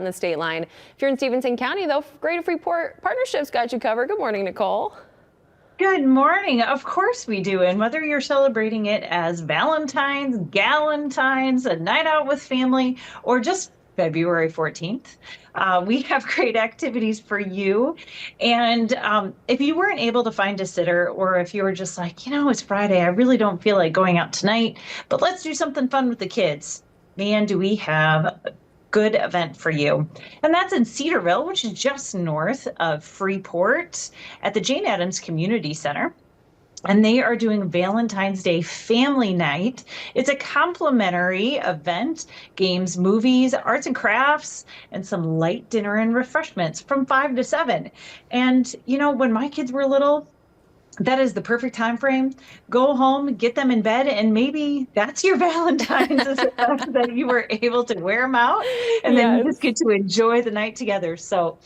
on the state line. If you're in Stevenson County, though, Greater Freeport Partnership's got you covered. Good morning, Nicole. Good morning. Of course we do. And whether you're celebrating it as Valentine's, Galentine's, a night out with family, or just February 14th, we have great activities for you. And if you weren't able to find a sitter, or if you were just like, it's Friday, I really don't feel like going out tonight, but let's do something fun with the kids. Man, do we have a good event for you. And that's in Cedarville, which is just north of Freeport at the Jane Addams Community Center. And they are doing Valentine's Day Family Night. It's a complimentary event, games, movies, arts and crafts, and some light dinner and refreshments from 5 to 7. And, when my kids were little, that is the perfect time frame. Go home, get them in bed, and maybe that's your Valentine's is that you were able to wear them out, and then you just get to enjoy the night together. So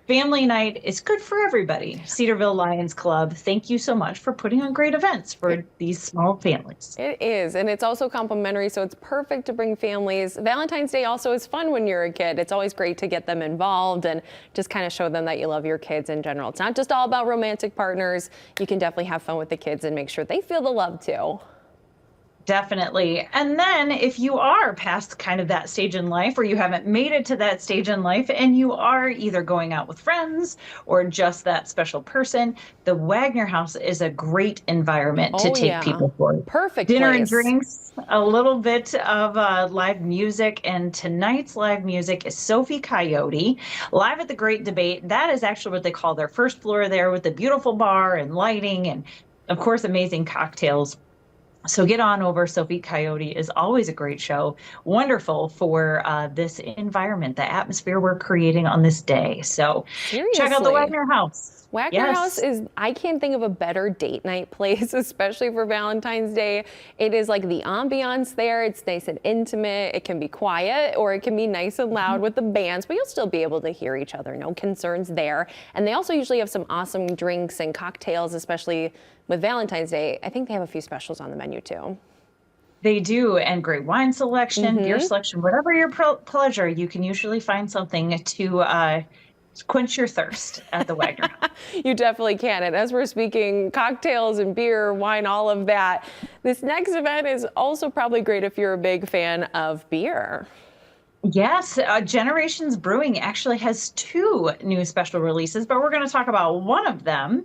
family night is good for everybody. Cedarville Lions Club, thank you so much for putting on great events for these small families. It is, and it's also complimentary, so it's perfect to bring families. Valentine's Day also is fun when you're a kid. It's always great to get them involved and just kind of show them that you love your kids in general. It's not just all about romantic partners. You can definitely have fun with the kids and make sure they feel the love too. Definitely. And then if you are past kind of that stage in life, or you haven't made it to that stage in life, and you are either going out with friends or just that special person, the Wagner House is a great environment to take people for. Perfect dinner place. And drinks, a little bit of live music. And tonight's live music is Sophie Coyote, live at the Great Debate. That is actually what they call their first floor there, with the beautiful bar and lighting and, of course, amazing cocktails. So get on over. Sophie Coyote is always a great show. Wonderful for this environment, the atmosphere we're creating on this day. So check out the Wagner House. Wagner House is, I can't think of a better date night place, especially for Valentine's Day. It is like the ambiance there. It's nice and intimate. It can be quiet, or it can be nice and loud with the bands, but you'll still be able to hear each other. No concerns there. And they also usually have some awesome drinks and cocktails, especially with Valentine's Day. I think they have a few specials on the menu too. They do, and great wine selection, beer selection, whatever your pleasure. You can usually find something to quench your thirst at the Wagner House. You definitely can. And as we're speaking cocktails and beer, wine, all of that, this next event is also probably great if you're a big fan of beer. Yes, Generations Brewing actually has 2 new special releases, but we're going to talk about one of them.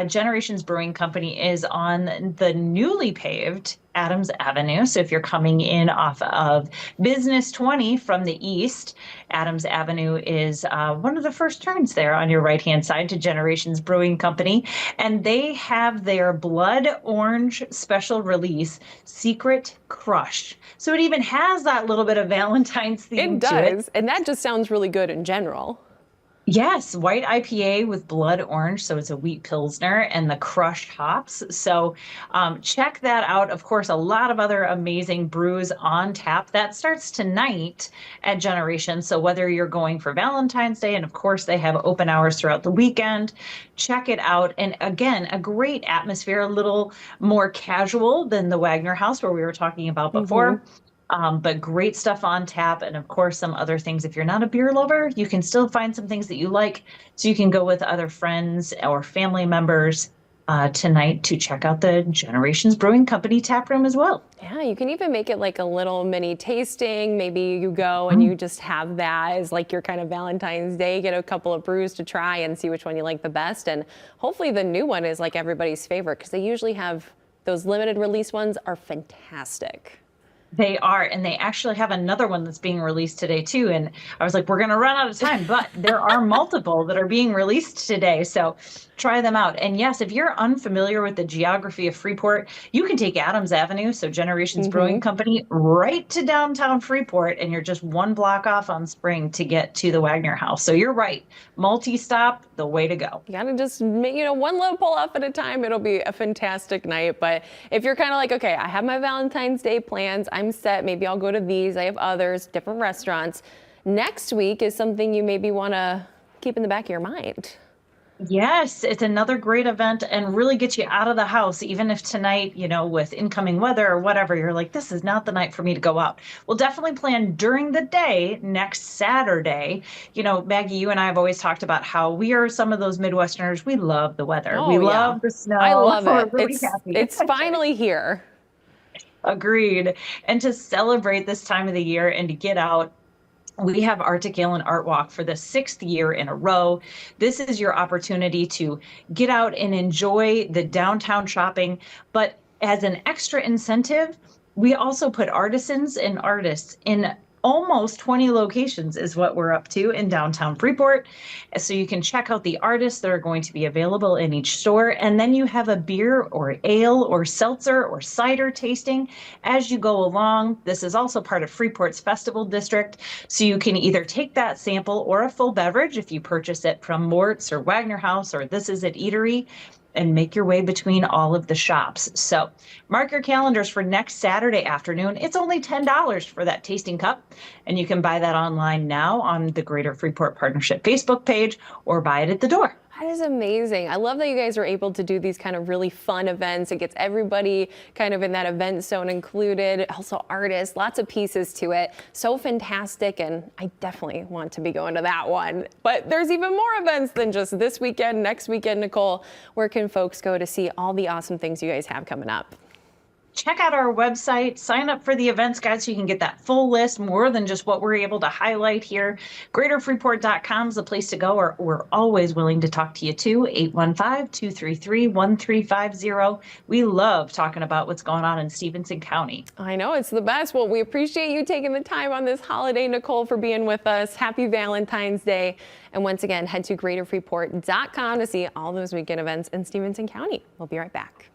Generations Brewing Company is on the newly paved Adams Avenue. So if you're coming in off of Business 20 from the east, Adams Avenue is one of the first turns there on your right-hand side to Generations Brewing Company. And they have their blood orange special release, Secret Crush. So it even has that little bit of Valentine's theme to it. It does, and that just sounds really good in general. Yes, white IPA with blood orange, so it's a wheat pilsner, and the crushed hops. So check that out. Of course, a lot of other amazing brews on tap. That starts tonight at Generation. So whether you're going for Valentine's Day, and of course they have open hours throughout the weekend, check it out. And again, a great atmosphere, a little more casual than the Wagner House where we were talking about before. But great stuff on tap, and of course some other things. If you're not a beer lover, you can still find some things that you like, so you can go with other friends or family members tonight to check out the Generations Brewing Company tap room as well. Yeah, you can even make it like a little mini tasting. Maybe you go and you just have that as like your kind of Valentine's Day, get a couple of brews to try and see which one you like the best. And hopefully the new one is like everybody's favorite, because they usually have those limited release ones are fantastic. They are, and they actually have another one that's being released today too. And I was like, we're going to run out of time, but there are multiple that are being released today. So try them out. And yes, if you're unfamiliar with the geography of Freeport, you can take Adams Avenue, so Generations Brewing Company, right to downtown Freeport, and you're just 1 block off on Spring to get to the Wagner House. So you're right. Multi-stop, the way to go. You gotta just, one little pull off at a time. It'll be a fantastic night. But if you're kind of like, okay, I have my Valentine's Day plans, I'm set, maybe I'll go to these, I have others, different restaurants. Next week is something you maybe want to keep in the back of your mind. Yes, it's another great event and really gets you out of the house, even if tonight, with incoming weather or whatever, you're like, this is not the night for me to go out. We'll definitely plan during the day next Saturday. Maggie, you and I have always talked about how we are some of those Midwesterners. We love the weather. We Oh yeah, love the I snow. love We're it. really happy. It's finally here. Agreed. And to celebrate this time of the year and to get out, we have Arctic Allen Art Walk for the 6th year in a row. This is your opportunity to get out and enjoy the downtown shopping. But as an extra incentive, we also put artisans and artists in almost 20 locations is what we're up to in downtown Freeport. So you can check out the artists that are going to be available in each store. And then you have a beer or ale or seltzer or cider tasting as you go along. This is also part of Freeport's Festival District. So you can either take that sample or a full beverage if you purchase it from Mort's or Wagner House or This Is It Eatery, and make your way between all of the shops. So mark your calendars for next Saturday afternoon. It's only $10 for that tasting cup, and you can buy that online now on the Greater Freeport Partnership Facebook page or buy it at the door. That is amazing. I love that you guys are able to do these kind of really fun events. It gets everybody kind of in that event zone included. Also artists, lots of pieces to it. So fantastic. And I definitely want to be going to that one. But there's even more events than just this weekend, next weekend, Nicole. Where can folks go to see all the awesome things you guys have coming up? Check out our website, sign up for the events guide so you can get that full list, more than just what we're able to highlight here. GreaterFreeport.com is the place to go, or we're always willing to talk to you too. 815-233-1350. We love talking about what's going on in Stephenson County. I know, it's the best. Well, we appreciate you taking the time on this holiday, Nicole, for being with us. Happy Valentine's Day. And once again, head to GreaterFreeport.com to see all those weekend events in Stephenson County. We'll be right back.